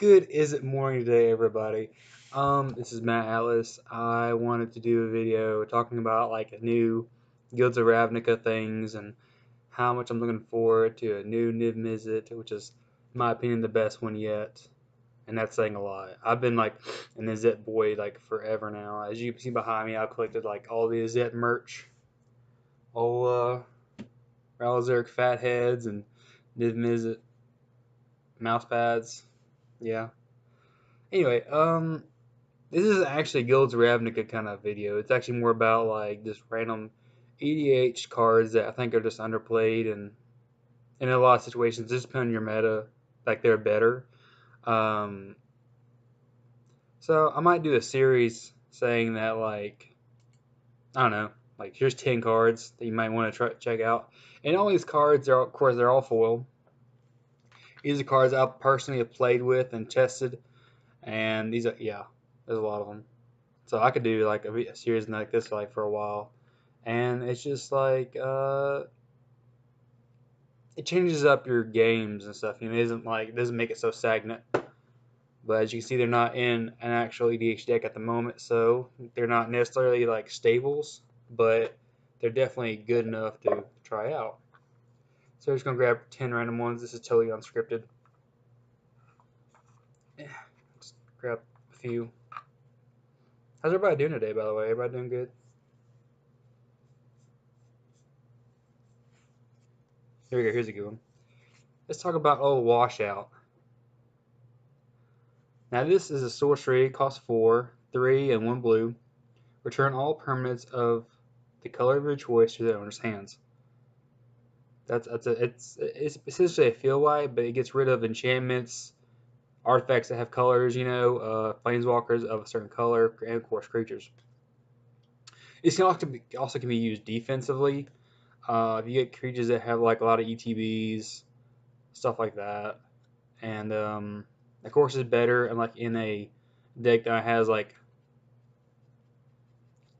Good is it morning today, everybody? This is Matt Atlas. I wanted to do a video talking about like a new Guilds of Ravnica things and how much I'm looking forward to a new izzet, which is, in my opinion, the best one yet. And that's saying a lot. I've been like an izzet boy like forever now. As you can see behind me, I've collected like all the izzet merch, all Ralzeric fat heads and izzet mouse pads. Yeah. Anyway, this is actually Guilds Ravnica kind of video. It's actually more about like just random EDH cards that I think are just underplayed, and in a lot of situations, just depending on your meta, like they're better. Um, so I might do a series saying that like I don't know, like here's 10 cards that you might want to try check out, and all these cards are of course they're all foil. These are cards I personally have played with and tested, and these are yeah, there's a lot of them. So I could do like a series like this like for a while, and it's just like it changes up your games and stuff. It isn't like it doesn't make it so stagnant. But as you can see, they're not in an actual EDH deck at the moment, so they're not necessarily like staples, but they're definitely good enough to try out. So I'm just gonna grab 10 random ones. This is totally unscripted. Just grab a few. How's everybody doing today, by the way? Everybody doing good? Here we go. Here's a good one. Let's talk about washout. Now this is a sorcery, costs 4, 3, and 1 blue. Return all permanents of the color of your choice to the owner's hands. It's essentially a feel white, but it gets rid of enchantments, artifacts that have colors, planeswalkers of a certain color, and of course creatures. It also can be used defensively. If you get creatures that have like a lot of ETBs, stuff like that, and of course it's better and like in a deck that has like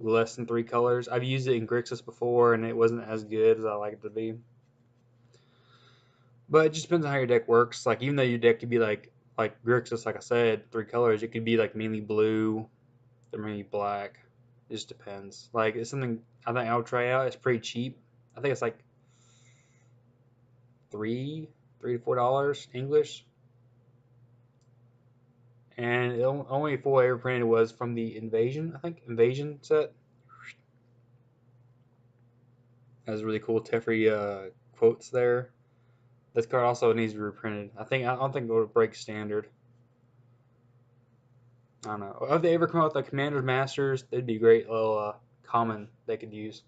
less than 3 colors. I've used it in Grixis before, and it wasn't as good as I like it to be. But it just depends on how your deck works. Like even though your deck could be like Grixis, like I said, 3 colors, it could be like mainly blue or mainly black. It just depends. Like it's something I think I'll try out. It's pretty cheap. I think it's like three to $4 English. And the only foil I ever printed was from the Invasion set. Has really cool Teferi quotes there. This card also needs to be reprinted. I don't think it would break standard. I don't know. If they ever come out with the Commander's Masters, that'd be a great little common they could use.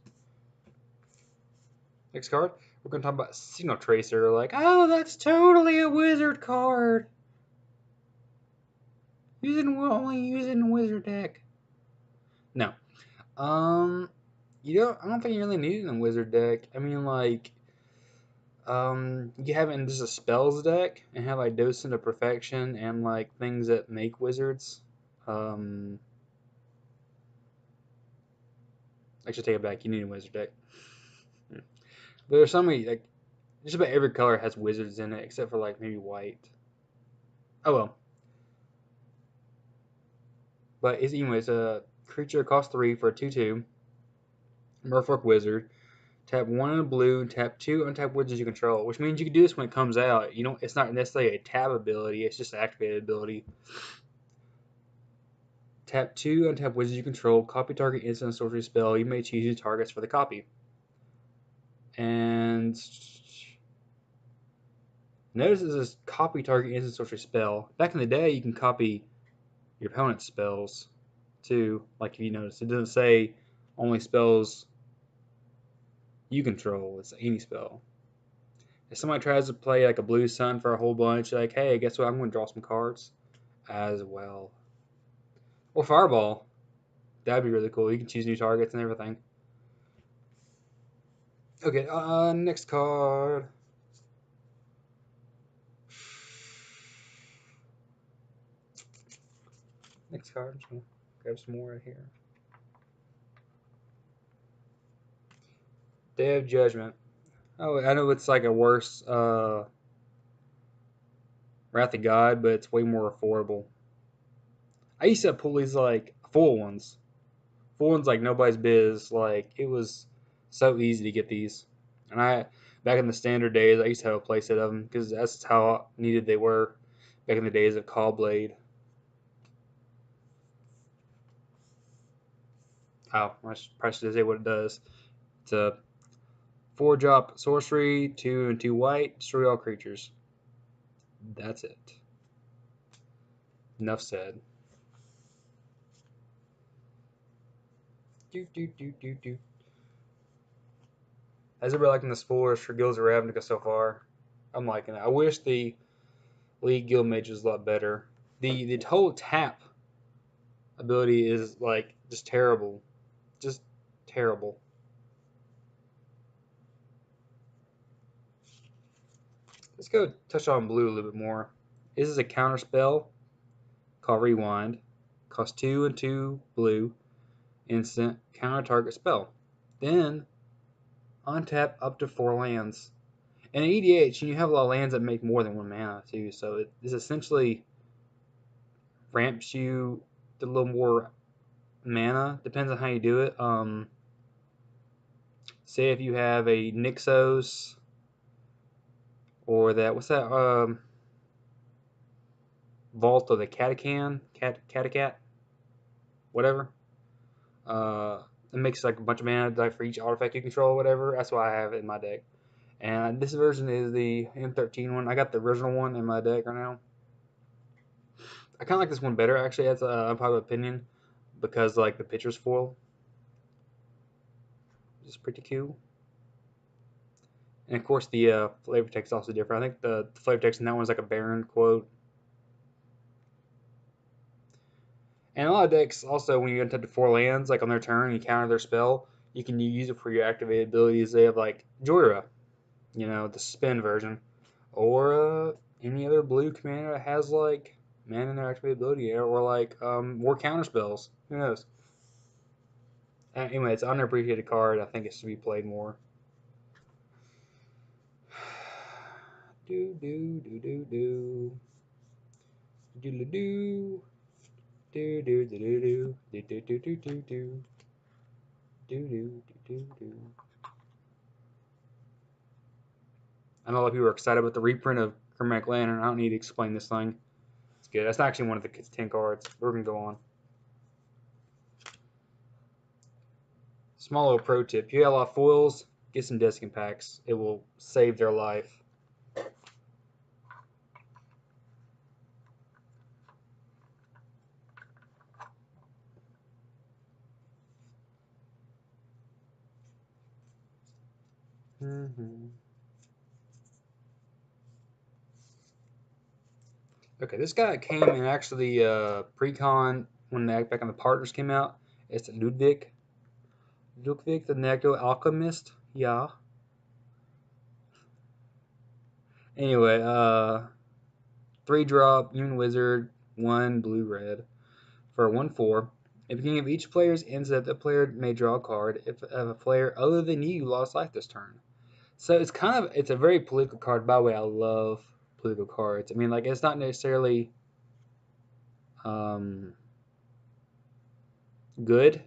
Next card, we're gonna talk about Signal Tracer. Like, oh, that's totally a wizard card. Only using wizard deck. No. I don't think you really need it in a wizard deck. I mean, like, you have it in just a spells deck and have like Docent of Perfection and like things that make wizards. I should take it back. You need a wizard deck. But there's so many like just about every color has wizards in it except for like maybe white. Oh well. But anyways, a creature costs 3 for a 2/2. Merfolk Wizard. Tap 1 in a blue and tap 2 untapped wizards you control, which means you can do this when it comes out. It's not necessarily a tab ability, it's just an activated ability. Tap 2 untapped wizards you control, copy target instant sorcery spell. You may choose your targets for the copy. And notice this is copy target instant sorcery spell. Back in the day, you can copy your opponent's spells too. Like if you notice, it doesn't say only spells you control. It's any spell. If somebody tries to play like a blue sun for a whole bunch, like, hey, guess what? I'm going to draw some cards as well. Or fireball. That'd be really cool. You can choose new targets and everything. Okay, next card. Next card. I'm just gonna grab some more right here. Day of Judgment. Oh, I know it's like a worse Wrath of God, but it's way more affordable. I used to pull these like full ones. Full ones like nobody's biz. Like it was so easy to get these. And I back in the standard days, I used to have a playset of them because that's how needed they were back in the days of Call Blade. Oh, I should probably say what it does. It's a 4-drop sorcery, 2 and 2 white, destroy all creatures. That's it. Enough said. Do do do do do. How's everybody liking the spoilers for Guilds of Ravnica so far? I'm liking it. I wish the League Guild Mage was a lot better. The whole tap ability is like just terrible. Just terrible. Let's go touch on blue a little bit more. This is a counter spell called Rewind. Costs 2 and 2 blue. Instant counter target spell. Then untap up to 4 lands. And in EDH, you have a lot of lands that make more than 1 mana too. So it is essentially ramps you to a little more mana. Depends on how you do it. Say if you have a Nixos or that what's that Vault of the Catacat, whatever. It makes like a bunch of mana like for each artifact you control, or whatever. That's why I have it in my deck. And this version is the M13 one. I got the original one in my deck right now. I kind of like this one better, actually. That's an unpopular opinion because like the picture's foil, which is pretty cool. And of course, the flavor text is also different. I think the flavor text in that one's like a Baron quote. And a lot of decks also, when you untap the 4 lands, like on their turn, you counter their spell, you can use it for your activated abilities. They have like Joyra, the spin version, or any other blue commander that has like mana in their activated ability, or like more counter spells. Who knows? Anyway, it's an underappreciated card. I think it should be played more. Do do do do do do do do. Do do do do do do do do do do do do do do. I know a lot of people are excited about the reprint of Chromatic Lantern. I don't need to explain this thing. It's good. That's actually one of the 10 cards. We're gonna go on. Small little pro tip: if you have a lot of foils, get some Deskin packs. It will save their life. Okay, this guy came in actually pre-con when back on the partners came out. It's Ludwig. Ludwig the Necro Alchemist. Yeah. Anyway, 3-drop, human wizard, 1 blue red for a 1/4. At the beginning of each player's end step, the player may draw a card if a player other than you lost life this turn. So it's a very political card. By the way, I love political cards. I mean, like it's not necessarily um, good,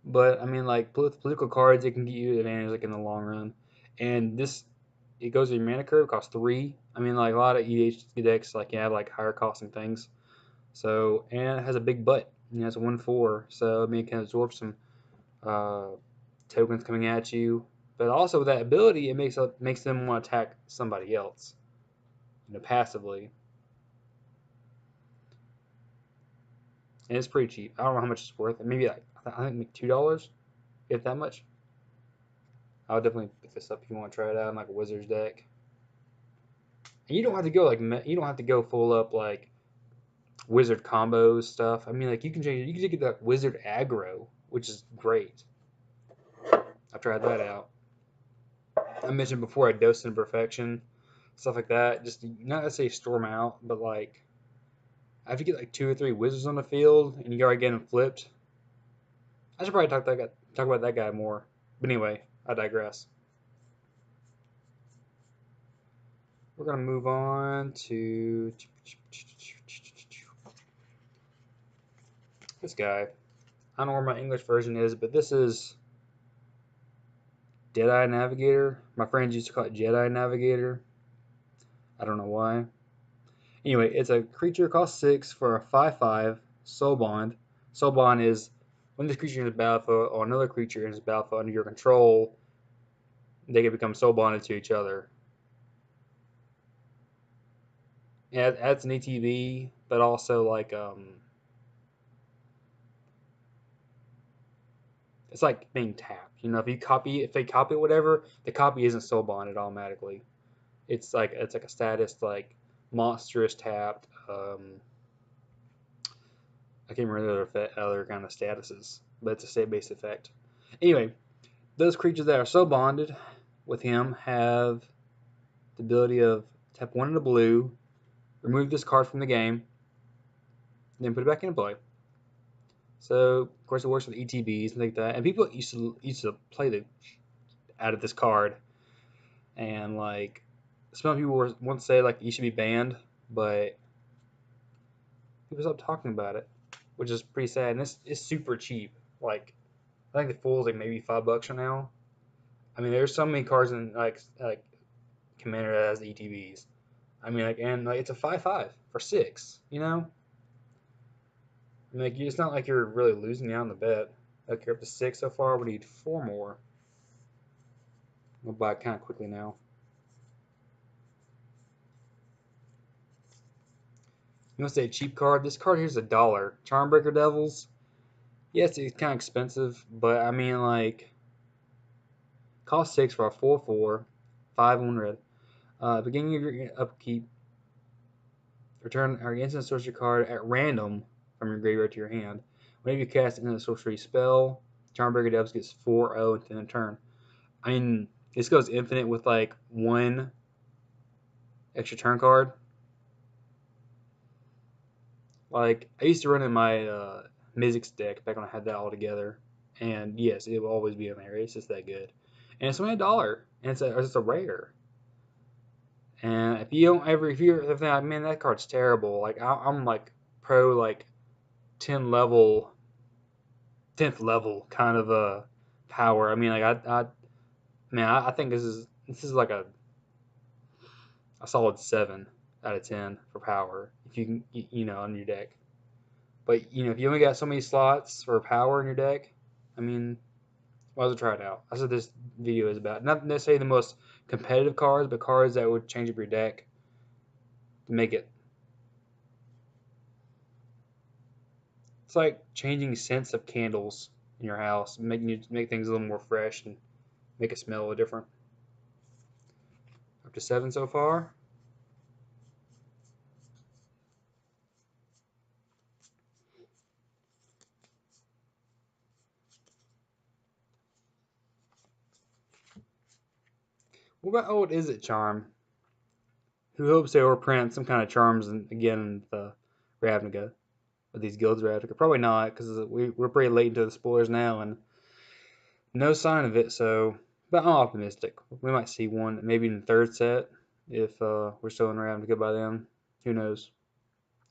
but I mean, like political cards, it can get you advantage like in the long run. And this, it goes with your mana curve, costs 3. I mean, like a lot of EDH decks, like you have like higher costing things. So and it has a big butt. It's a 1/4, so I mean, it can absorb some uh, tokens coming at you. But also with that ability, it makes them want to attack somebody else, passively. And it's pretty cheap. I don't know how much it's worth. Maybe like I think $2, if that much. I would definitely pick this up if you want to try it out in like a Wizards deck. And you don't have to go full up like Wizard combos stuff. I mean, like you can just get that Wizard aggro, which is great. I've tried that out. I mentioned before I dosed in perfection, stuff like that. Just not necessarily storm out, but like after you get like 2 or 3 wizards on the field and you already get them flipped. I should probably talk about that guy more. But anyway, I digress. we're gonna move on to this guy. I don't know where my English version is, but this is Deadeye Navigator. My friends used to call it Jedi Navigator. I don't know why. Anyway, it's a creature cost 6 for a 5/5 soul bond. Soul bond is when this creature is in the battlefield or another creature is in the battlefield under your control, they can become soul bonded to each other. Yeah, it adds an ETB, but also like it's like being tapped. You know, if they copy whatever, the copy isn't soul bonded automatically. It's like a status like monstrous tapped. I can't remember the other kind of statuses, but it's a state based effect. Anyway, those creatures that are so bonded with him have the ability of tap one in the blue, remove this card from the game, then put it back into play. So of course it works with ETBs and like that. And people used to play the out of this card, and like some people were once say like you should be banned, but people stopped talking about it, which is pretty sad. And it's super cheap. Like I think the full is like maybe $5 right now. I mean, there's so many cards in like Commander that has ETBs. I mean, like and like it's a 5/5 for 6. You know, I mean, like it's not like you're really losing out on the bet. Like you're up to 6 so far. We need 4 more. I'll buy it kind of quickly now. You want to say a cheap card? This card here's $1. Charmbreaker Devils. Yes, it's kind of expensive, but I mean like cost 6 for a 4/4, 5 red. Beginning of your upkeep, return our instant sorcery card at random from your graveyard to your hand. Whenever you cast an instant sorcery spell, Charmbreaker Devils gets 4/0 within a turn. I mean, this goes infinite with like 1 extra turn card. Like I used to run in my Mizzix deck back when I had that all together, and yes, it will always be in there. It's just that good, and it's only $1, and it's a rare. And if you don't ever, if you're like, man, that card's terrible. Like I'm like pro like 10 level, 10th level kind of power. I mean, like I think this is like a solid 7 out of 10 for power if you can you know on your deck. But you know if you only got so many slots for power in your deck, I mean, might as well try it out. That's what this video is about. Not necessarily the most competitive cards, but cards that would change up your deck to make it. It's like changing scents of candles in your house, make things a little more fresh and make it smell a little different. Up to 7 so far. What about old Izzet Charm? Who hopes they will print some kind of charms again in the Ravnica with these guilds Ravnica? Probably not, because we're pretty late into the spoilers now and no sign of it. So, but I'm optimistic. We might see one maybe in the 3rd set if we're still in Ravnica by then. Who knows?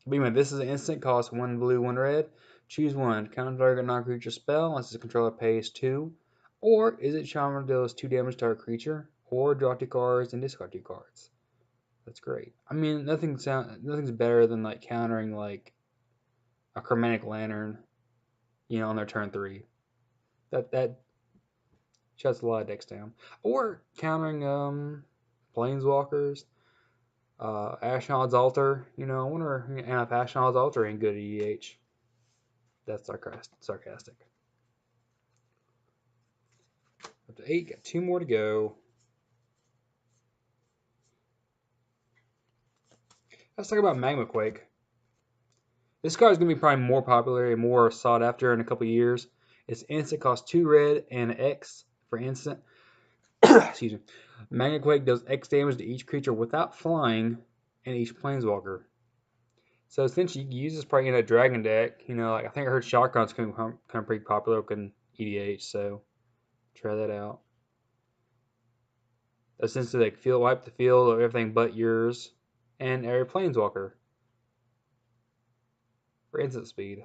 But anyway, this is an instant cost 1 blue, 1 red. Choose one. Counter target non-creature spell unless the controller pays 2. Or Izzet Charm deals 2 damage to our creature. Or draw 2 cards and discard 2 cards. That's great. I mean, nothing's better than like countering like a Chromatic Lantern, you know, on their turn 3. That shuts a lot of decks down. Or countering Planeswalkers, Ashnod's Altar. You know, I wonder if Ashnod's Altar ain't good at EDH. That's sarcastic. Up to 8, got 2 more to go. Let's talk about Magma Quake. This card is going to be probably more popular and more sought after in a couple years. It's instant, costs 2 red and X for instant. Excuse me. Magma Quake does X damage to each creature without flying and each planeswalker. So essentially, you can use this probably in a dragon deck. You know, like I think I heard Shotgun's going to become pretty popular in EDH, so try that out. Essentially, like wipe the field of everything but yours, and a planeswalker for instant speed.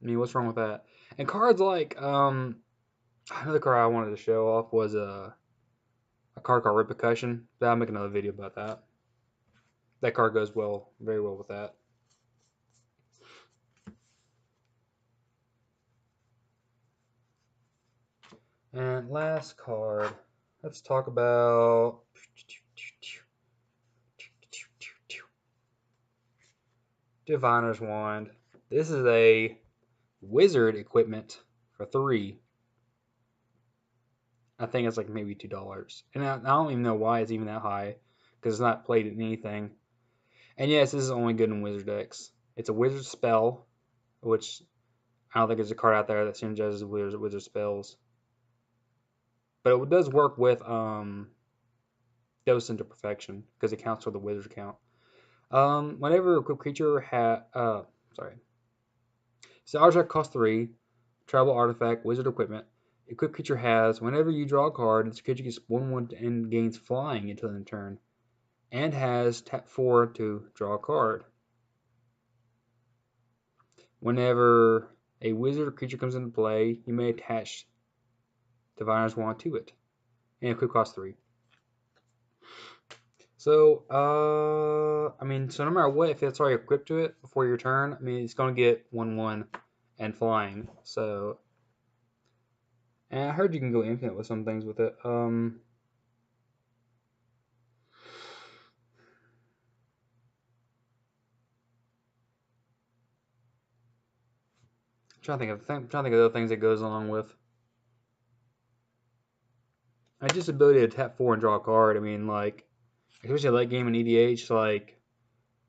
I mean, what's wrong with that? And cards like another card I wanted to show off was a card called Repercussion. I'll make another video about that. That card goes well, very well with that. And last card, let's talk about Diviner's Wand. This is a wizard equipment for 3. I think it's like maybe $2. And I don't even know why it's even that high, because it's not played in anything. And yes, this is only good in wizard decks. It's a wizard spell, which I don't think there's a card out there that synergizes wizard spells. But it does work with Dose into Perfection, because it counts for the wizard count. Whenever a creature so object costs 3, travel artifact, wizard equipment. Equipped creature has, whenever you draw a card, this creature gets 1/1 and gains flying until end turn, and has tap 4 to draw a card. Whenever a wizard creature comes into play, you may attach Diviner's Wand to it, and equip costs 3. So, I mean, so no matter what, if it's already equipped to it before your turn, I mean, it's going to get 1/1 and flying. So, and I heard you can go infinite with some things with it. I'm trying to think of other things it goes along with. Just ability to tap 4 and draw a card. I mean, like, especially late game in EDH, like,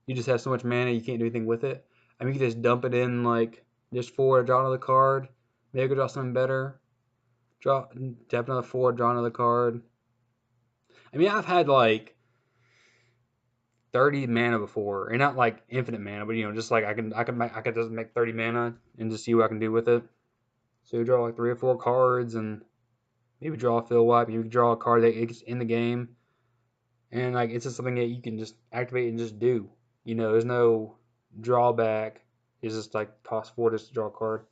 you just have so much mana you can't do anything with it. I mean, you can just dump it in, like, just 4 to draw another card. Maybe go draw something better. Tap another 4, draw another card. I mean, I've had, like, 30 mana before, and not like infinite mana, but just like I could just make 30 mana and just see what I can do with it. So you draw like 3 or 4 cards, and maybe draw a field wipe. You draw a card that gets in the game, and like it's just something that you can just activate and just do. There's no drawback. It's just like cost 4 just to draw a card.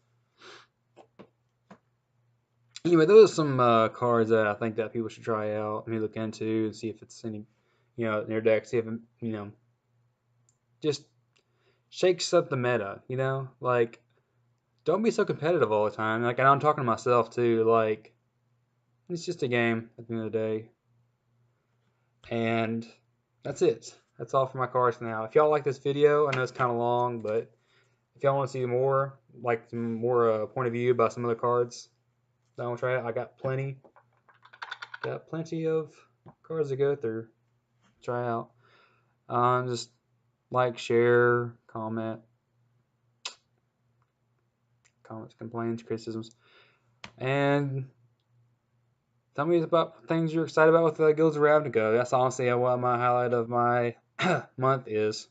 Anyway, those are some cards that I think that people should try out and look into and see if it's any, in their deck. See if just shakes up the meta. Like don't be so competitive all the time. Like, and I'm talking to myself too. Like, it's just a game at the end of the day. And that's it. That's all for my cards now. If y'all like this video, I know it's kind of long, but if y'all want to see more, like some more point of view about some other cards that I want to try out, I got plenty. Got plenty of cards to go through. Try out. Just like, share, comments, complaints, criticisms, and tell me about things you're excited about with the Guilds of Ravnica. That's honestly what my highlight of my month is.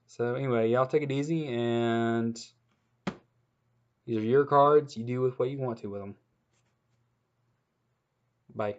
So anyway, y'all take it easy, and these are your cards. You do with what you want to with them. Bye.